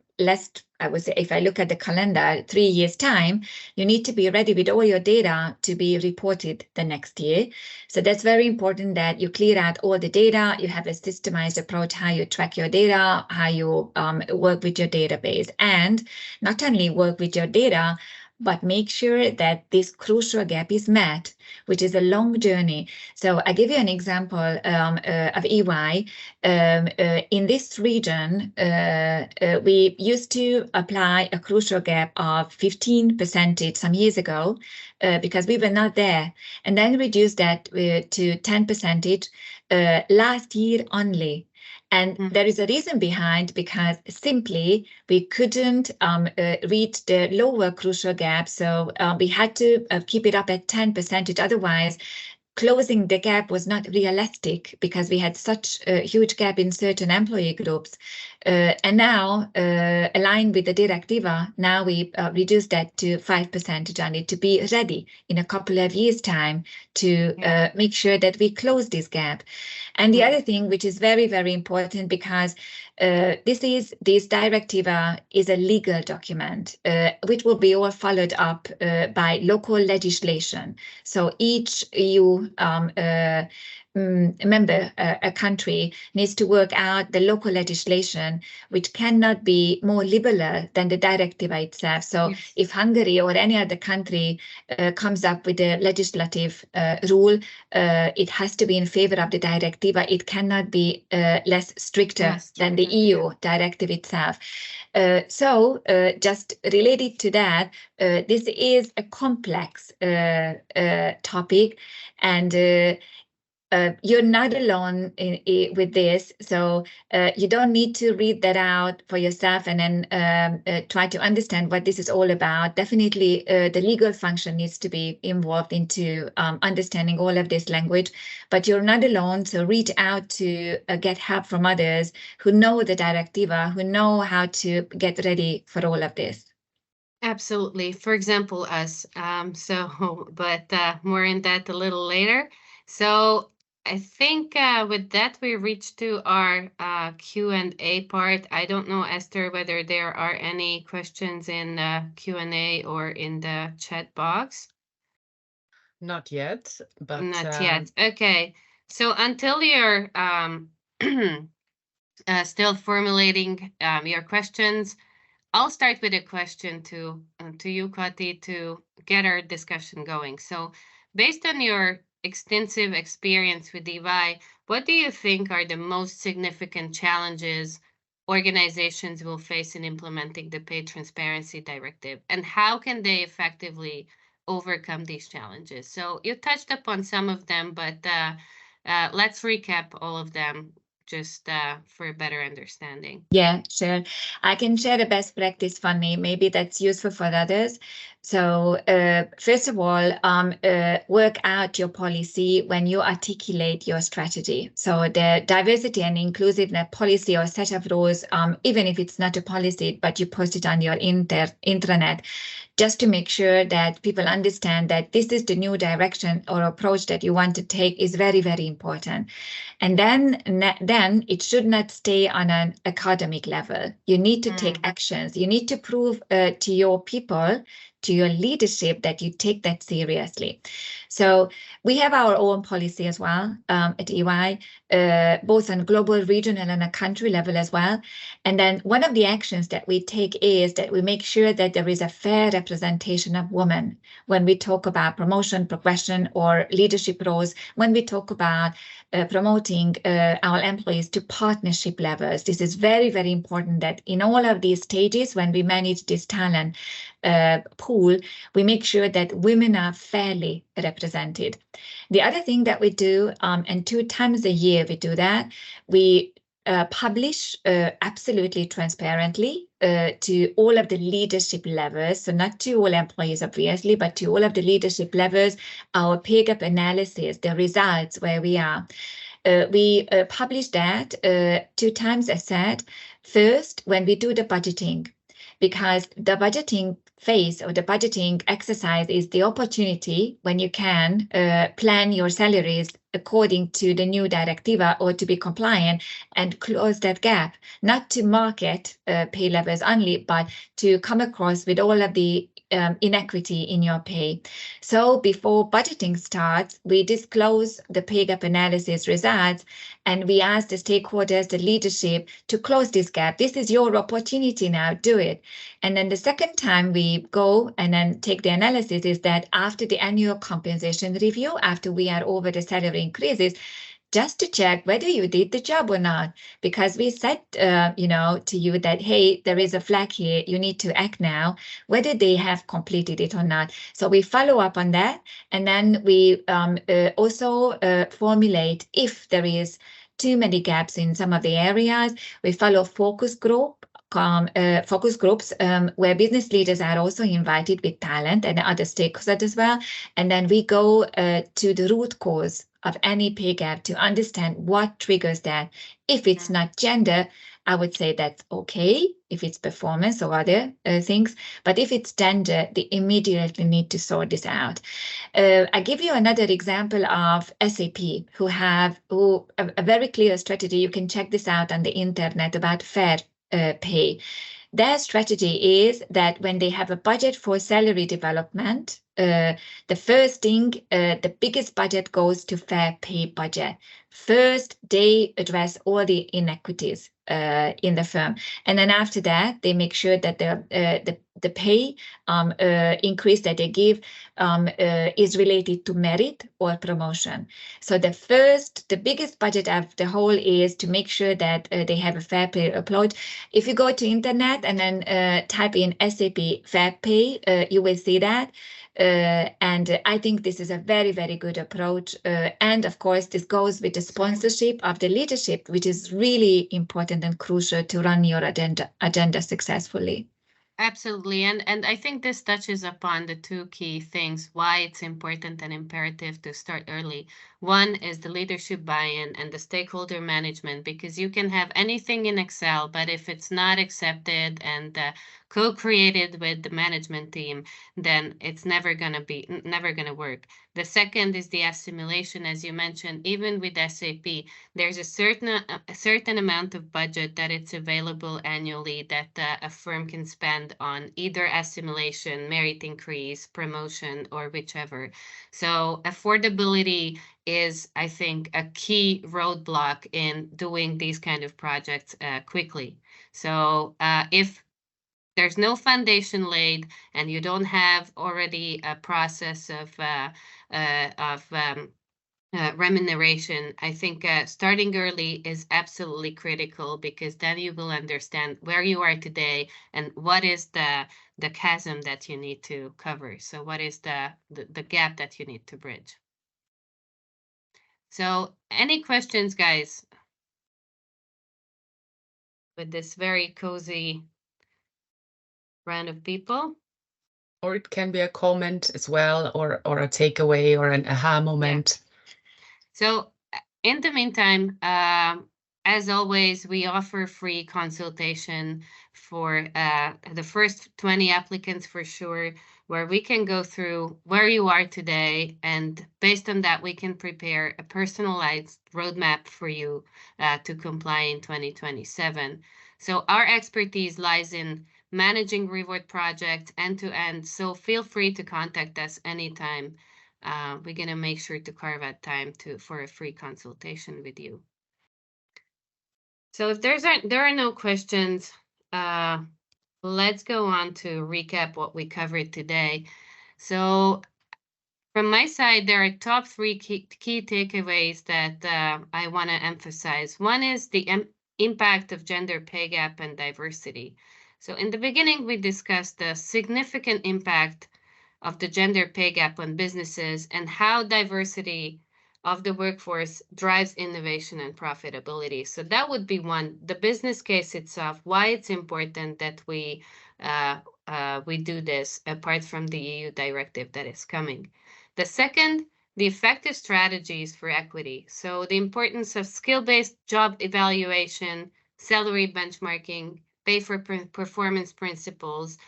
I would say, if I look at the calendar, 3 years time, you need to be ready with all your data to be reported the next year. So that's very important that you clear out all the data, you have a systemized approach, how you track your data, how you work with your database, and not only work with your data, but make sure that this crucial gap is met, which is a long journey. So I give you an example of EY. In this region, we used to apply a crucial gap of 15% some years ago because we were not there, and then reduced that to 10% last year only. And there is a reason behind, because simply we couldn't reach the lower crucial gap. So we had to keep it up at 10%. Otherwise, closing the gap was not realistic, because we had such a huge gap in certain employee groups. And now, aligned with the Directiva, now we reduced that to 5%, Johnny, to be ready in a couple of years' time to make sure that we close this gap. And the other thing, which is very, very important, because this Directiva is a legal document, which will be all followed up by local legislation. So each EU member, a country, needs to work out the local legislation, which cannot be more liberal than the Directiva itself. So if Hungary or any other country comes up with a legislative rule, it has to be in favor of the Directiva. It cannot be less stricter than the EU directive itself. So just related to that, this is a complex topic, and you're not alone with this, so you don't need to read that out for yourself and then try to understand what this is all about. Definitely, the legal function needs to be involved into understanding all of this language, but you're not alone, so reach out to get help from others who know the Directiva, who know how to get ready for all of this. Absolutely. For example, us. But more in that a little later. So I think with that, we reached to our Q&A part. I don't know, Esther, whether there are any questions in the Q&A or in the chat box. Not yet, but... Not yet. Okay. So until you're still formulating your questions, I'll start with a question to you, Kati, to get our discussion going. So based on your extensive experience with EY, what do you think are the most significant challenges organizations will face in implementing the Pay Transparency Directive, and how can they effectively overcome these challenges? So you touched upon some of them, but let's recap all of them just for a better understanding. Yeah, sure. I can share a best practice, Fanny. Maybe that's useful for others. So, first of all, work out your policy when you articulate your strategy. So, the diversity and inclusiveness policy or set of rules, even if it's not a policy, but you post it on your intranet, just to make sure that people understand that this is the new direction or approach that you want to take is very, very important. And then it should not stay on an academic level. You need to take actions. You need to prove to your people, to your leadership, that you take that seriously. So we have our own policy as well at EY, both on global, regional, and a country level as well. And then one of the actions that we take is that we make sure that there is a fair representation of women when we talk about promotion, progression, or leadership roles, when we talk about promoting our employees to partnership levels. This is very, very important that in all of these stages, when we manage this talent pool, we make sure that women are fairly represented. The other thing that we do, and 2 times a year we do that, we publish absolutely transparently to all of the leadership levels, so not to all employees, obviously, but to all of the leadership levels, our pay gap analysis, the results where we are. We publish that 2 times, as said. First, when we do the budgeting, because the budgeting phase or the budgeting exercise is the opportunity when you can plan your salaries according to the new directiva or to be compliant and close that gap, not to market pay levels only, but to come across with all of the inequity in your pay. So before budgeting starts, we disclose the pay gap analysis results and we ask the stakeholders, the leadership, to close this gap. This is your opportunity now, do it. And then the second time we go and then take the analysis is that after the annual compensation review, after we are over the salary increases, just to check whether you did the job or not, because we said, to you that, hey, there is a flag here, you need to act now, whether they have completed it or not. So we follow up on that, and then we also formulate if there is too many gaps in some of the areas. We follow focus groups where business leaders are also invited with talent and other stakeholders as well. And then we go to the root cause of any pay gap to understand what triggers that. If it's not gender, I would say that's okay if it's performance or other things. But if it's gender, they immediately need to sort this out. I give you another example of SAP, who have a very clear strategy. You can check this out on the internet about fair pay. Their strategy is that when they have a budget for salary development, the first thing, the biggest budget goes to fair pay budget. First, they address all the inequities in the firm, and then after that, they make sure that the pay increase that they give is related to merit or promotion. So the biggest budget of the whole is to make sure that they have a fair pay approach. If you go to internet and then type in SAP fair pay, you will see that. And I think this is a very, very good approach. And of course, this goes with the sponsorship of the leadership, which is really important and crucial to run your agenda successfully. Absolutely. And I think this touches upon the 2 key things why it's important and imperative to start early. One is the leadership buy-in and the stakeholder management, because you can have anything in Excel, but if it's not accepted and co-created with the management team, then it's never gonna work. The second is the assimilation, as you mentioned. Even with SAP, there's a certain amount of budget that it's available annually that a firm can spend on either assimilation, merit increase, promotion, or whichever. So affordability is, I think, a key roadblock in doing these kind of projects quickly. So if there's no foundation laid and you don't have already a process of remuneration, I think starting early is absolutely critical, because then you will understand where you are today and what is the chasm that you need to cover. So what is the gap that you need to bridge? So any questions, guys, with this very cozy round of people? Or it can be a comment as well, or a takeaway or an aha moment. So in the meantime, as always, we offer free consultation for the first 20 applicants for sure, where we can go through where you are today. And based on that, we can prepare a personalized roadmap for you to comply in 2027. So our expertise lies in managing reward projects end to end. So feel free to contact us anytime. We're gonna make sure to carve out time for a free consultation with you. So if there are no questions, let's go on to recap what we covered today. So from my side, there are top three key takeaways that I want to emphasize. One is the impact of gender pay gap and diversity. So in the beginning, we discussed the significant impact of the gender pay gap on businesses and how diversity of the workforce drives innovation and profitability. So that would be one, the business case itself, why it's important that we do this apart from the EU directive that is coming. The second, the effective strategies for equity. So the importance of skill-based job evaluation, salary benchmarking, pay for performance principles,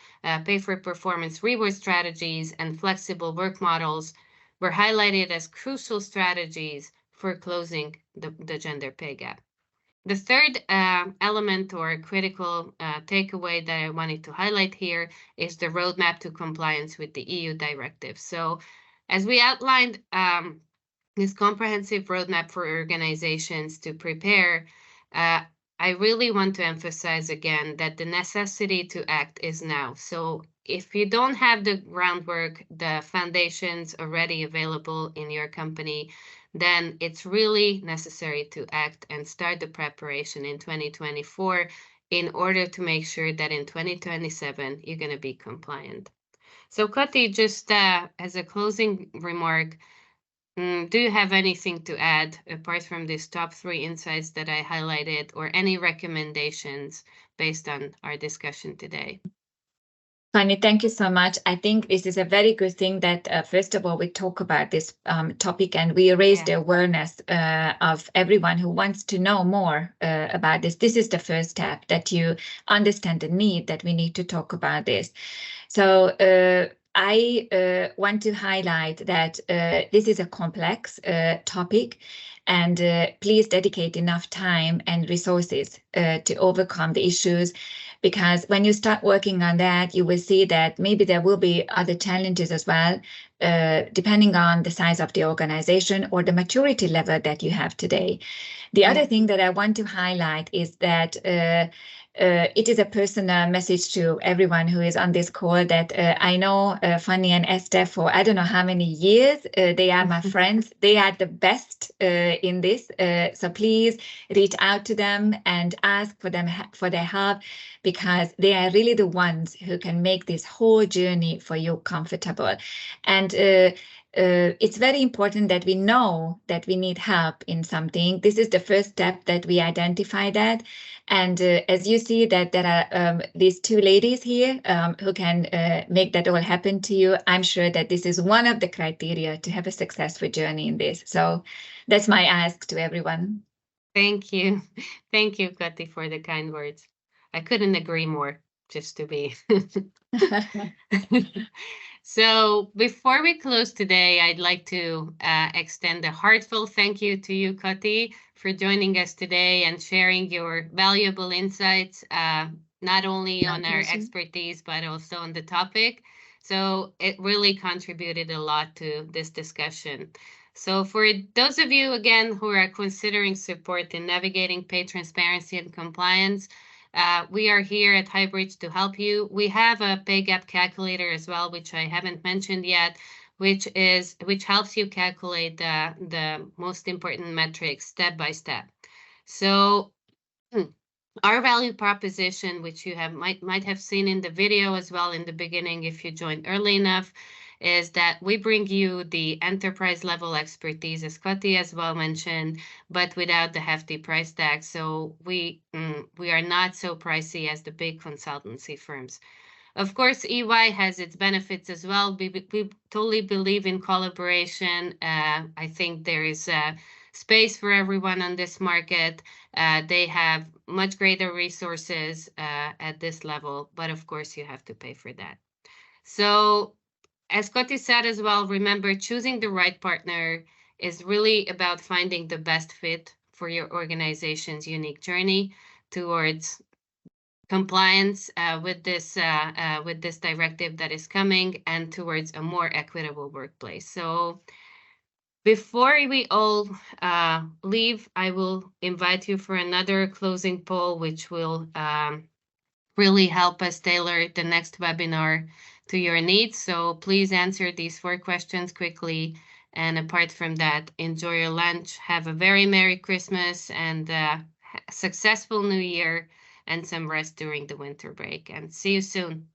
pay for performance reward strategies, and flexible work models were highlighted as crucial strategies for closing the gender pay gap. The third element or critical takeaway that I wanted to highlight here is the roadmap to compliance with the EU directive. So as we outlined, this comprehensive roadmap for organizations to prepare, I really want to emphasize again that the necessity to act is now. So if you don't have the groundwork, the foundations already available in your company, then it's really necessary to act and start the preparation in 2024 in order to make sure that in 2027 you're going to be compliant. So Kati, just as a closing remark, do you have anything to add apart from these top three insights that I highlighted, or any recommendations based on our discussion today? Fanny, thank you so much. I think this is a very good thing that, first of all, we talk about this topic and we raise the awareness of everyone who wants to know more about this. This is the first step, that you understand the need that we need to talk about this. So I want to highlight that this is a complex topic, and please dedicate enough time and resources to overcome the issues, because when you start working on that, you will see that maybe there will be other challenges as well, depending on the size of the organization or the maturity level that you have today. The other thing that I want to highlight is that it is a personal message to everyone who is on this call that I know Fanny and Esther for I don't know how many years. They are my friends. They are the best in this. So please reach out to them and ask for them for their help, because they are really the ones who can make this whole journey for you comfortable. And it's very important that we know that we need help in something. This is the first step, that we identify that. And as you see that there are these two ladies here who can make that all happen to you, I'm sure that this is one of the criteria to have a successful journey in this. So that's my ask to everyone. Thank you. Thank you, Kati, for the kind words. I couldn't agree more, just to be. So before we close today, I'd like to extend a heartfelt thank you to you, Kati, for joining us today and sharing your valuable insights, not only on our expertise, but also on the topic. So it really contributed a lot to this discussion. So for those of you, again, who are considering support in navigating pay transparency and compliance, we are here at Highbridge to help you. We have a pay gap calculator as well, which I haven't mentioned yet, which helps you calculate the most important metrics step by step. So our value proposition, which you might have seen in the video as well in the beginning if you joined early enough, is that we bring you the enterprise level expertise, as Scotty as well mentioned, but without the hefty price tag. So we are not so pricey as the big consultancy firms. Of course, EY has its benefits as well. We totally believe in collaboration. I think there is space for everyone on this market. They have much greater resources at this level, but of course, you have to pay for that. So, as Scotty said as well, remember choosing the right partner is really about finding the best fit for your organization's unique journey towards compliance with this directive that is coming and towards a more equitable workplace. So before we all leave, I will invite you for another closing poll, which will really help us tailor the next webinar to your needs. So please answer these 4 questions quickly. And apart from that, enjoy your lunch. Have a very Merry Christmas and successful New Year and some rest during the winter break. And see you soon.